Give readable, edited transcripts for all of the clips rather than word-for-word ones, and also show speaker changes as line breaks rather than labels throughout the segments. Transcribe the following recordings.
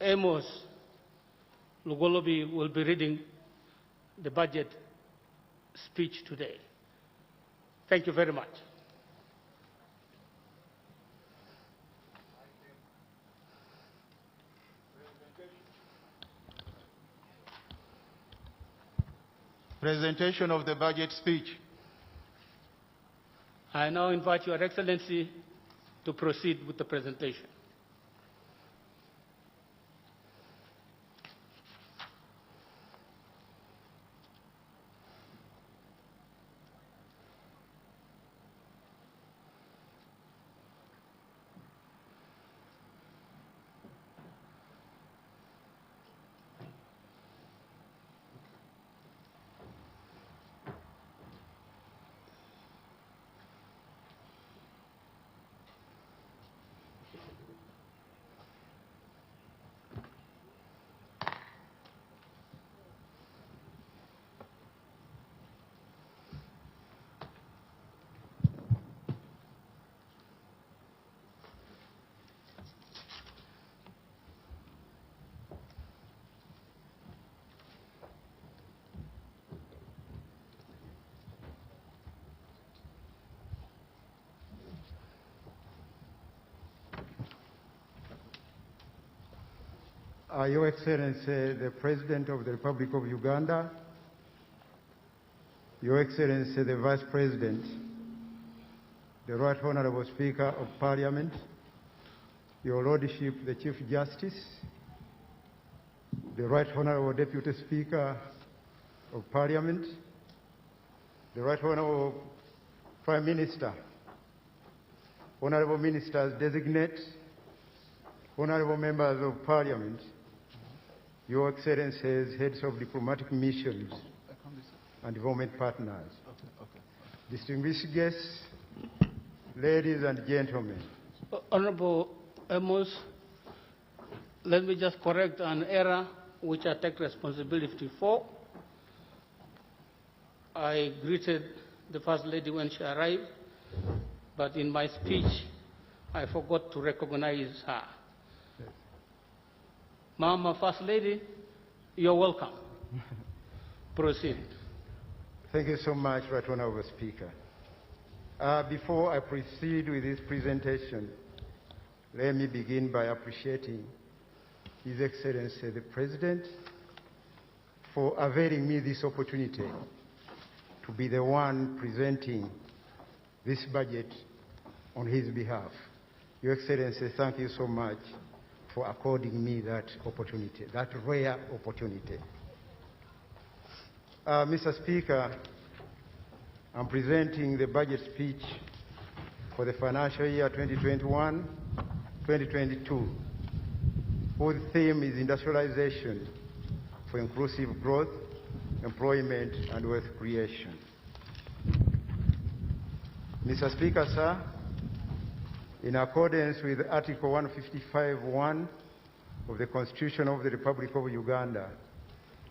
Amos Lugolobi will be reading the budget speech today. Thank you very much.
Presentation of the budget speech.
I now invite Your Excellency to proceed with the presentation.
Your Excellency, the President of the Republic of Uganda, Your Excellency, the Vice President, the Right Honorable Speaker of Parliament, Your Lordship, the Chief Justice, the Right Honorable Deputy Speaker of Parliament, the Right Honorable Prime Minister, Honorable Ministers Designate, Honorable Members of Parliament, Your Excellencies, Heads of Diplomatic Missions and Development Partners, distinguished guests, ladies and gentlemen.
Honorable Amos, let me just correct an error which I take responsibility for. I greeted the First Lady when she arrived, but in my speech, I forgot to recognize her. Mama First Lady, you're welcome. Proceed.
Thank you so much, Right Honorable Speaker. Before I proceed with this presentation, let me begin by appreciating His Excellency the President for availing me this opportunity to be the one presenting this budget on his behalf. Your Excellency, thank you so much for according me that opportunity, that rare opportunity. Mr. Speaker, I'm presenting the budget speech for the financial year 2021-2022, whose theme is industrialization for inclusive growth, employment, and wealth creation. Mr. Speaker, sir, in accordance with Article 155(1) of the Constitution of the Republic of Uganda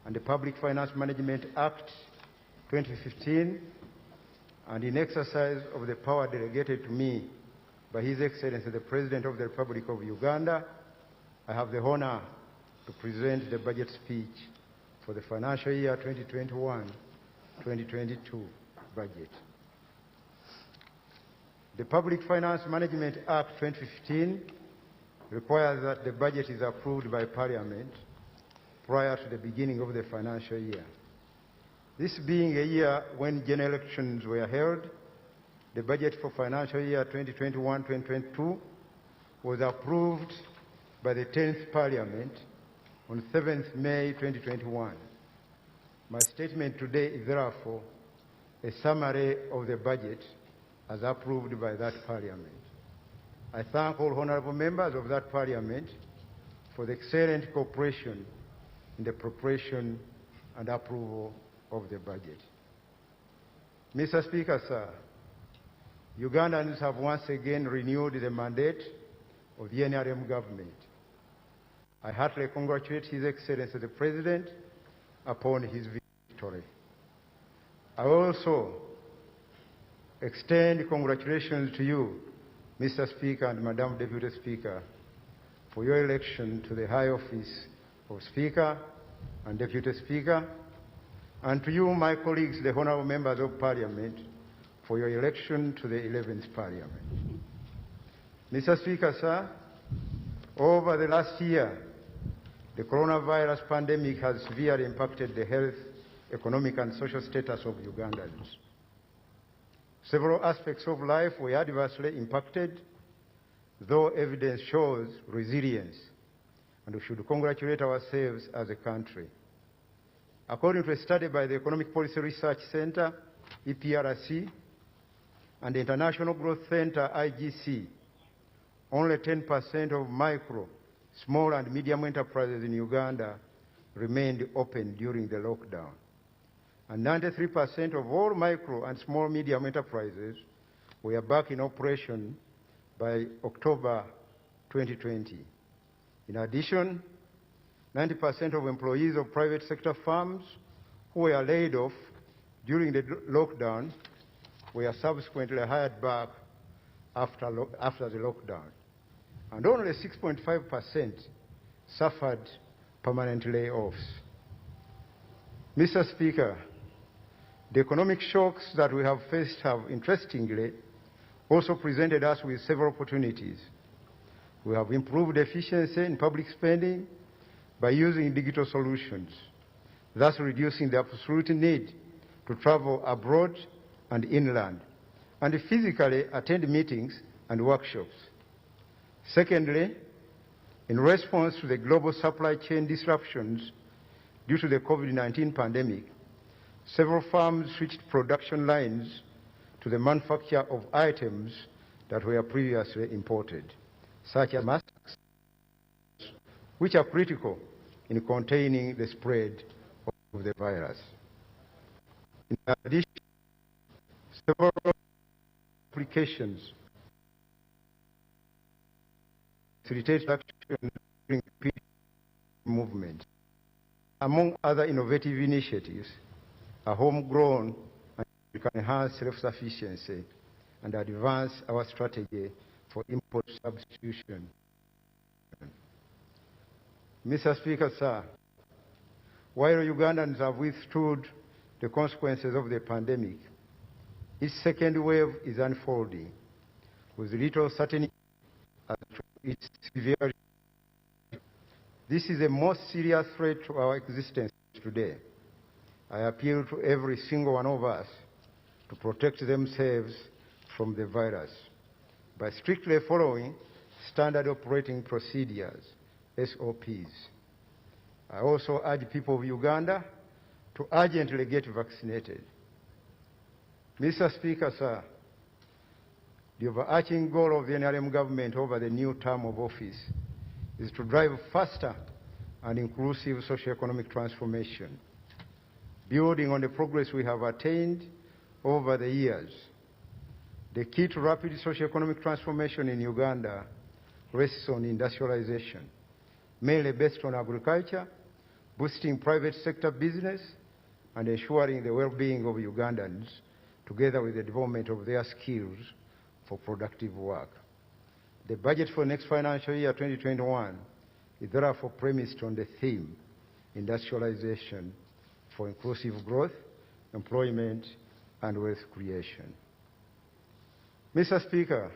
and the Public Finance Management Act 2015, and in exercise of the power delegated to me by His Excellency the President of the Republic of Uganda, I have the honor to present the budget speech for the financial year 2021-2022 budget. The Public Finance Management Act 2015 requires that the budget is approved by Parliament prior to the beginning of the financial year. This being a year when general elections were held, the budget for financial year 2021-2022 was approved by the 10th Parliament on 7th May 2021. My statement today is therefore a summary of the budget as approved by that Parliament. I thank all honorable members of that Parliament for the excellent cooperation in the preparation and approval of the budget. Mr. Speaker, sir, Ugandans have once again renewed the mandate of the NRM government. I heartily congratulate His Excellency the President upon his victory. I also extend congratulations to you, Mr. Speaker and Madam Deputy Speaker, for your election to the high office of Speaker and Deputy Speaker, and to you, my colleagues, the honourable members of Parliament, for your election to the 11th Parliament. Mr. Speaker, sir, over the last year, the coronavirus pandemic has severely impacted the health, economic and social status of Ugandans. Several aspects of life were adversely impacted, though evidence shows resilience, and we should congratulate ourselves as a country. According to a study by the Economic Policy Research Center, EPRC, and the International Growth Center, IGC, only 10% of micro, small and medium enterprises in Uganda remained open during the lockdown. And 93% of all micro and small medium enterprises were back in operation by October 2020. In addition, 90% of employees of private sector firms who were laid off during the lockdown were subsequently hired back after the lockdown. And only 6.5% suffered permanent layoffs. Mr. Speaker, the economic shocks that we have faced have, interestingly, also presented us with several opportunities. We have improved efficiency in public spending by using digital solutions, thus reducing the absolute need to travel abroad and inland, and physically attend meetings and workshops. Secondly, in response to the global supply chain disruptions due to the COVID-19 pandemic, several firms switched production lines to the manufacture of items that were previously imported, such as masks, which are critical in containing the spread of the virus. In addition, several applications facilitate action during peak movement. Among other innovative initiatives, are homegrown and can enhance self-sufficiency and advance our strategy for import substitution. Mr. Speaker, sir, while Ugandans have withstood the consequences of the pandemic, its second wave is unfolding with little certainty as to its severity. This is the most serious threat to our existence today. I appeal to every single one of us to protect themselves from the virus by strictly following standard operating procedures, SOPs. I also urge people of Uganda to urgently get vaccinated. Mr. Speaker, sir, the overarching goal of the NRM government over the new term of office is to drive faster and inclusive socio-economic transformation, building on the progress we have attained over the years. The key to rapid socio-economic transformation in Uganda rests on industrialization, mainly based on agriculture, boosting private sector business, and ensuring the well-being of Ugandans, together with the development of their skills for productive work. The budget for next financial year, 2021, is therefore premised on the theme, industrialization, for inclusive growth, employment, and wealth creation. Mr. Speaker,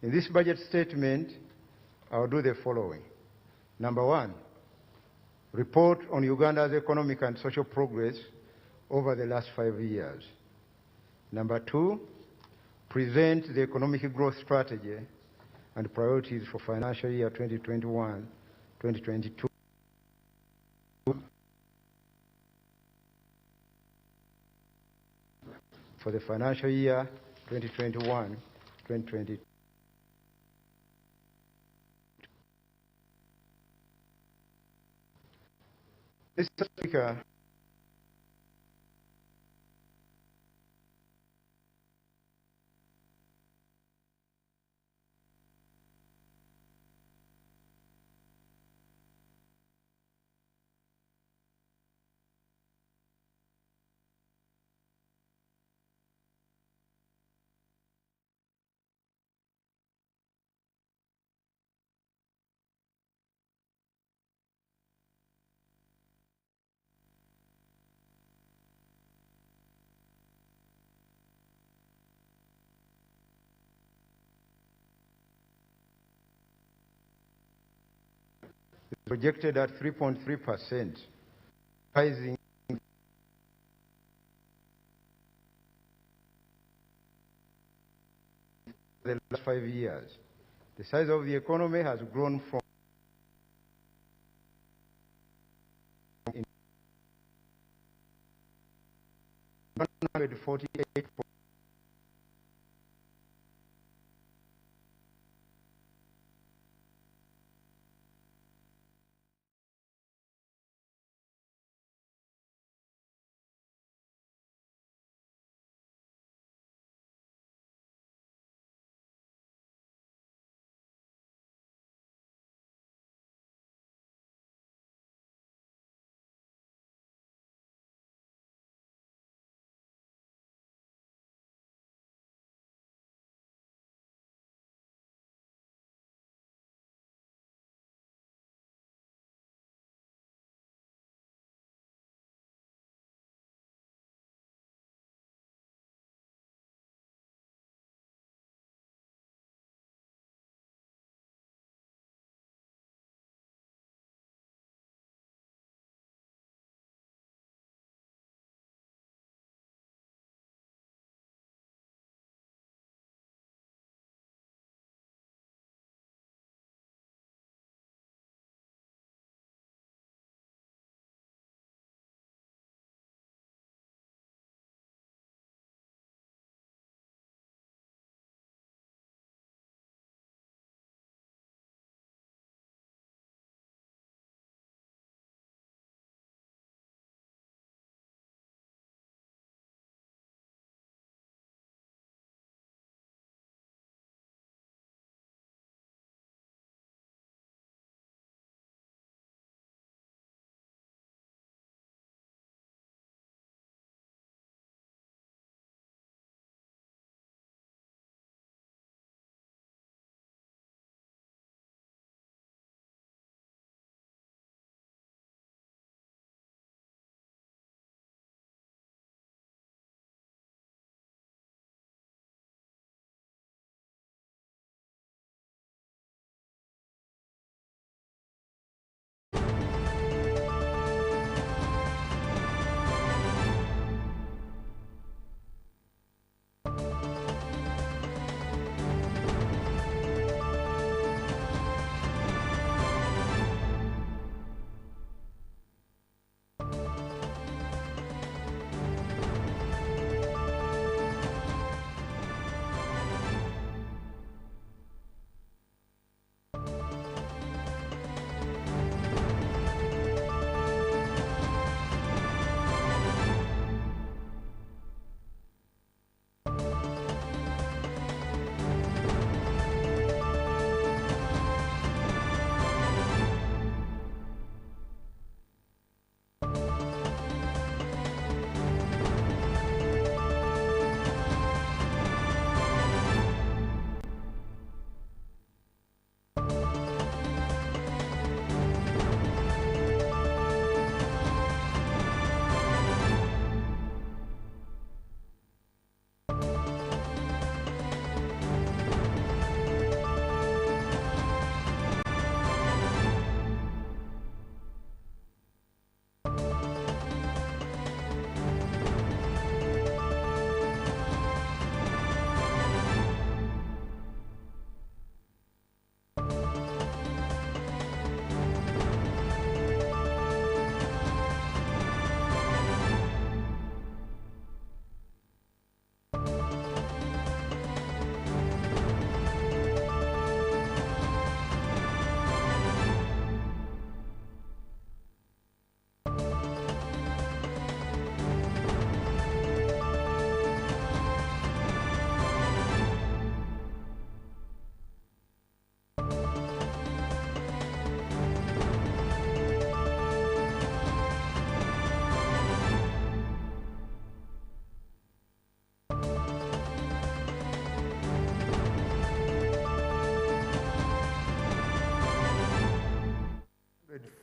in this budget statement, I will do the following. Number one, report on Uganda's economic and social progress over the last 5 years. Number two, present the economic growth strategy and priorities for financial year 2021-2022. For the financial year 2021-2022. Mr. Speaker, projected at 3.3%, rising the last 5 years. The size of the economy has grown from 148.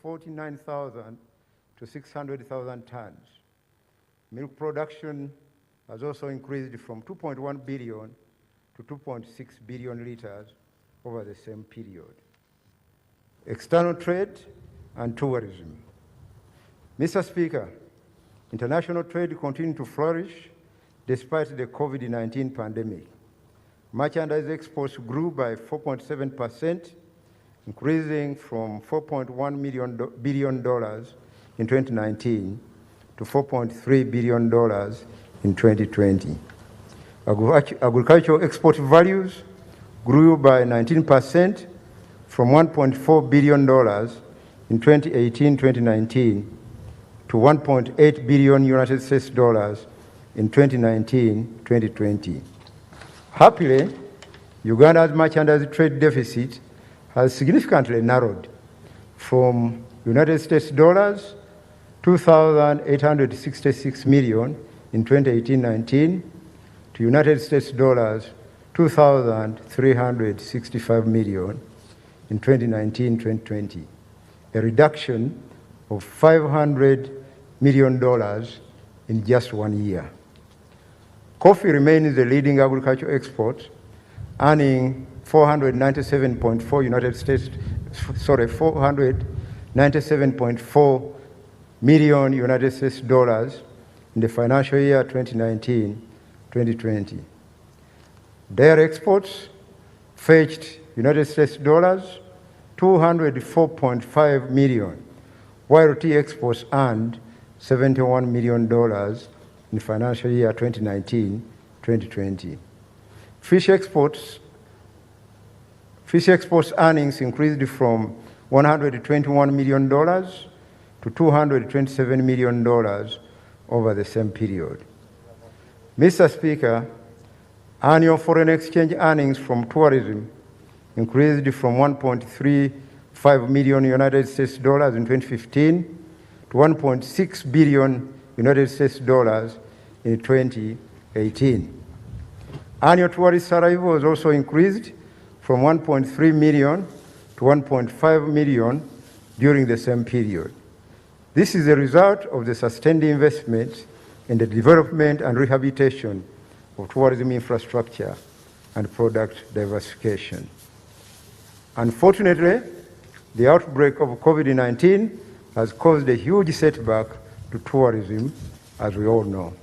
$49,000 to 600,000 tons. Milk production has also increased from 2.1 billion to 2.6 billion liters over the same period. External trade and tourism. Mr. Speaker, international trade continued to flourish despite the COVID-19 pandemic. Merchandise exports grew by 4.7%, increasing from $4.1 billion in 2019 to $4.3 billion in 2020. Agricultural export values grew by 19% from $1.4 billion in 2018-2019 to $1.8 billion United States dollars in 2019-2020. Happily, Uganda's merchandise trade deficit has significantly narrowed from United States dollars 2,866 million in 2018-19 to United States dollars 2,365 million in 2019-2020, a reduction of $500 million in just 1 year. Coffee remains the leading agricultural export, earning 497.4 million United States dollars in the financial year 2019-2020. Dairy exports fetched United States dollars 204.5 million, while tea exports earned $71 million in financial year 2019-2020. Fish exports earnings increased from $121 million to $227 million over the same period. Mr. Speaker, annual foreign exchange earnings from tourism increased from $1.35 million United States dollars in 2015 to $1.6 billion United States dollars in 2018. Annual tourist arrivals also increased from 1.3 million to 1.5 million during the same period. This is a result of the sustained investment in the development and rehabilitation of tourism infrastructure and product diversification. Unfortunately, the outbreak of COVID-19 has caused a huge setback to tourism, as we all know.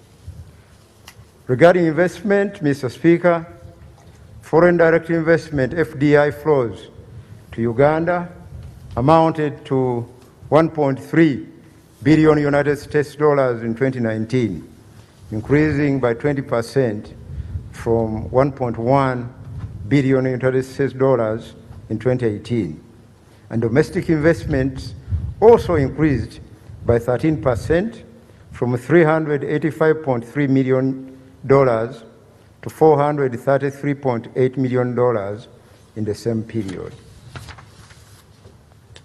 Regarding investment, Mr. Speaker, foreign direct investment, FDI flows to Uganda amounted to $1.3 billion United States dollars in 2019, increasing by 20% from $1.1 billion United States dollars in 2018. And domestic investments also increased by 13% from $385.3 million to $433.8 million in the same period.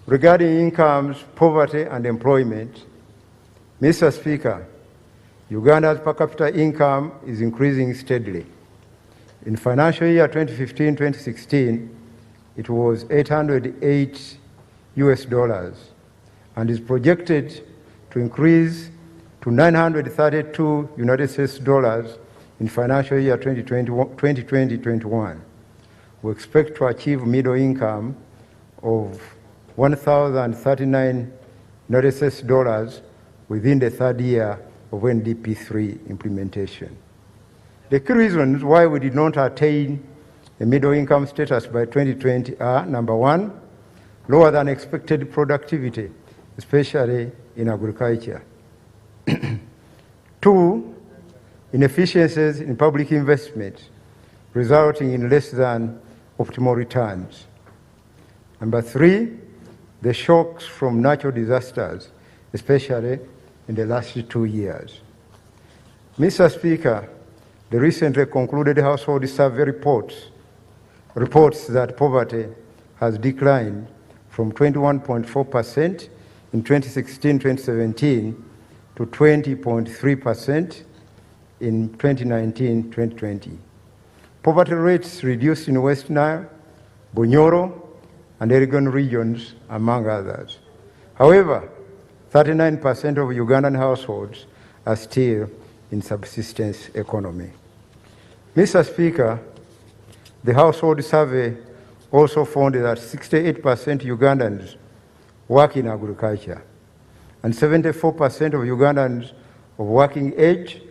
Regarding incomes, poverty, and employment, Mr. Speaker, Uganda's per capita income is increasing steadily. In financial year 2015-2016, it was $808 and is projected to increase to $932 United States dollars in financial year 2020-21. We expect to achieve middle income of $1,039 United States dollars within the third year of NDP 3 implementation. The key reasons why we did not attain a middle income status by 2020 are, number one, lower than expected productivity, especially in agriculture. Two, inefficiencies in public investment, resulting in less than optimal returns. Number three, the shocks from natural disasters, especially in the last 2 years. Mr. Speaker, the recently concluded household survey reports that poverty has declined from 21.4% in 2016-2017 to 20.3% in 2019-2020. Poverty rates reduced in West Nile, Bunyoro, and Elgon regions, among others. However, 39% of Ugandan households are still in subsistence economy. Mr. Speaker, the household survey also found that 68% Ugandans work in agriculture, and 74% of Ugandans of working age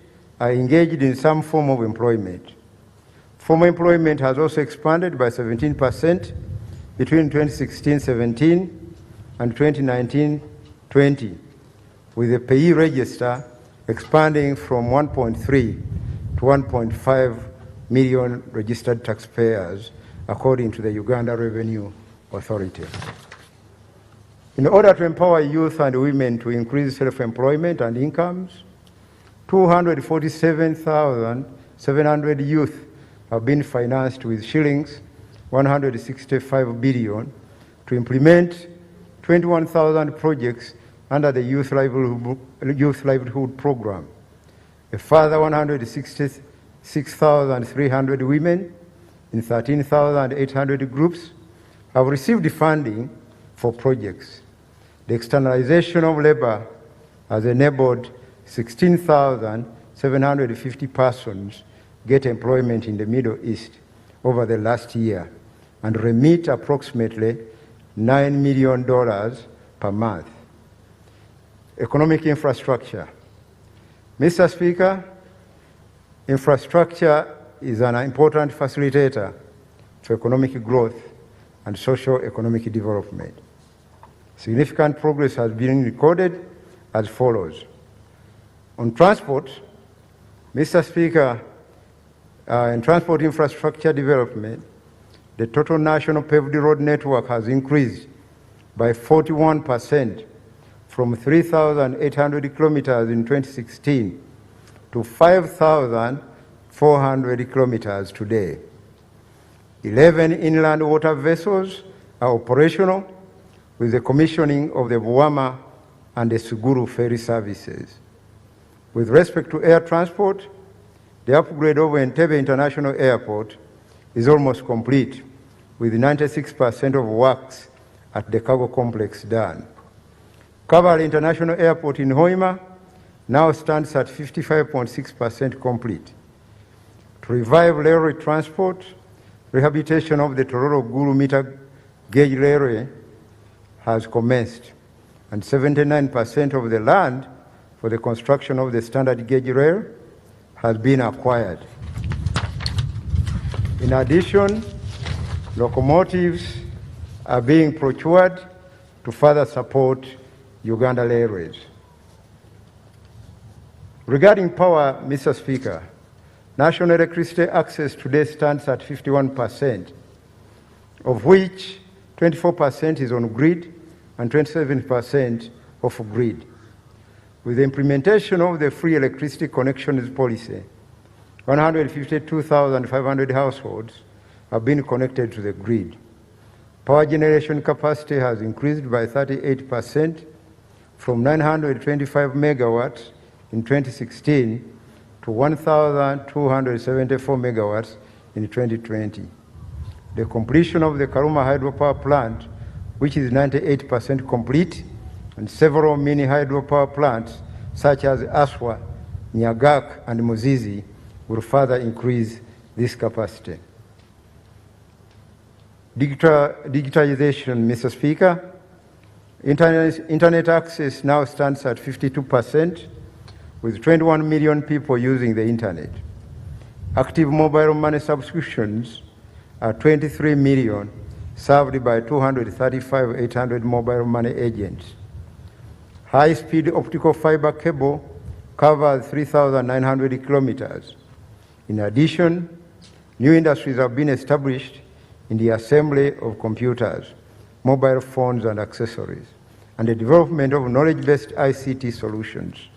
are engaged in some form of employment. Formal employment has also expanded by 17% between 2016-17 and 2019-20, with the payee register expanding from 1.3 to 1.5 million registered taxpayers, according to the Uganda Revenue Authority. In order to empower youth and women to increase self-employment and incomes, 247,700 youth have been financed with shillings 165 billion to implement 21,000 projects under the Youth Livelihood Program. A further 166,300 women in 13,800 groups have received funding for projects. The externalization of labor has enabled 16,750 persons get employment in the Middle East over the last year and remit approximately $9 million per month. Economic infrastructure. Mr. Speaker, infrastructure is an important facilitator for economic growth and socio-economic development. Significant progress has been recorded as follows. On transport, Mr. Speaker, in transport infrastructure development, the total national paved road network has increased by 41% from 3,800 kilometers in 2016 to 5,400 kilometers today. 11 inland water vessels are operational with the commissioning of the Buwama and the Suguru ferry services. With respect to air transport, the upgrade of Entebbe International Airport is almost complete, with 96% of works at the cargo complex done. Kabale International Airport in Hoima now stands at 55.6% complete. To revive railway transport, rehabilitation of the Tororo-Gulu meter gauge railway has commenced, and 79% of the land for the construction of the standard gauge rail has been acquired. In addition, locomotives are being procured to further support Uganda Railways. Regarding power, Mr. Speaker, national electricity access today stands at 51%, of which 24% is on grid and 27% off grid. With the implementation of the free electricity connections policy, 152,500 households have been connected to the grid. Power generation capacity has increased by 38% from 925 megawatts in 2016 to 1,274 megawatts in 2020. The completion of the Karuma hydropower plant, which is 98% complete, and several mini hydropower plants such as Aswa, Nyagak, and Muzizi will further increase this capacity. Digitalization, Mr. Speaker. Internet access now stands at 52%, with 21 million people using the internet. Active mobile money subscriptions are 23 million, served by 235,800 mobile money agents. High-speed optical fiber cable covers 3,900 kilometers. In addition, new industries have been established in the assembly of computers, mobile phones, and accessories, and the development of knowledge-based ICT solutions.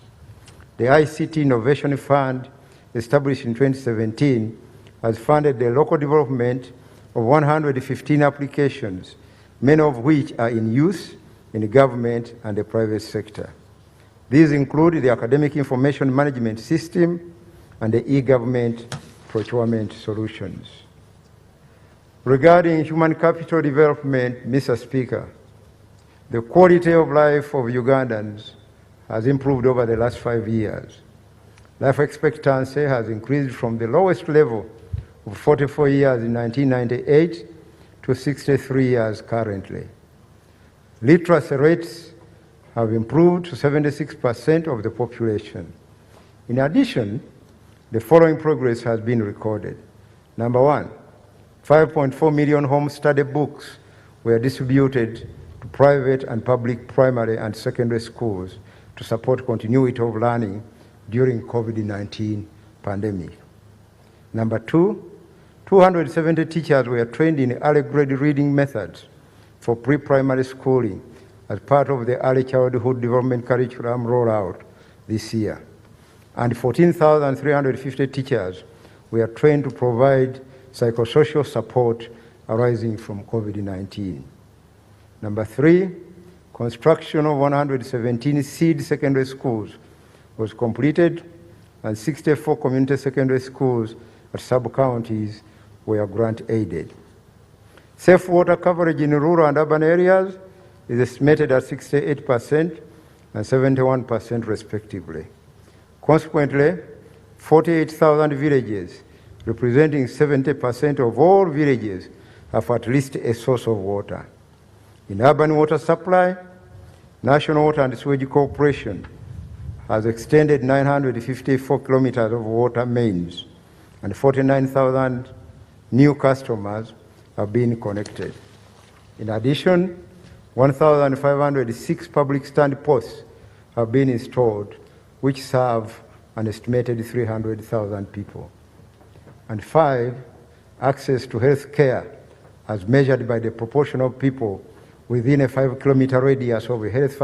The ICT Innovation Fund, established in 2017, has funded the local development of 115 applications, many of which are in use in the government and the private sector. These include the Academic Information Management System and the e-government procurement solutions. Regarding human capital development, Mr. Speaker, the quality of life of Ugandans has improved over the last 5 years. Life expectancy has increased from the lowest level of 44 years in 1998 to 63 years currently. Literacy rates have improved to 76% of the population. In addition, the following progress has been recorded. Number one, 5.4 million home study books were distributed to private and public primary and secondary schools to support continuity of learning during COVID-19 pandemic. Number two, 270 teachers were trained in early grade reading methods for pre-primary schooling as part of the early childhood development curriculum rollout this year. And 14,350 teachers were trained to provide psychosocial support arising from COVID-19. Number three, construction of 117 seed secondary schools was completed, and 64 community secondary schools at sub-counties were grant-aided. Safe water coverage in rural and urban areas is estimated at 68% and 71% respectively. Consequently, 48,000 villages, representing 70% of all villages, have at least a source of water. In urban water supply, National Water and Sewage Corporation has extended 954 kilometers of water mains, and 49,000 new customers have been connected. In addition, 1,506 public stand posts have been installed, which serve an estimated 300,000 people. And five, access to health care, as measured by the proportion of people within a 5-kilometer radius of a health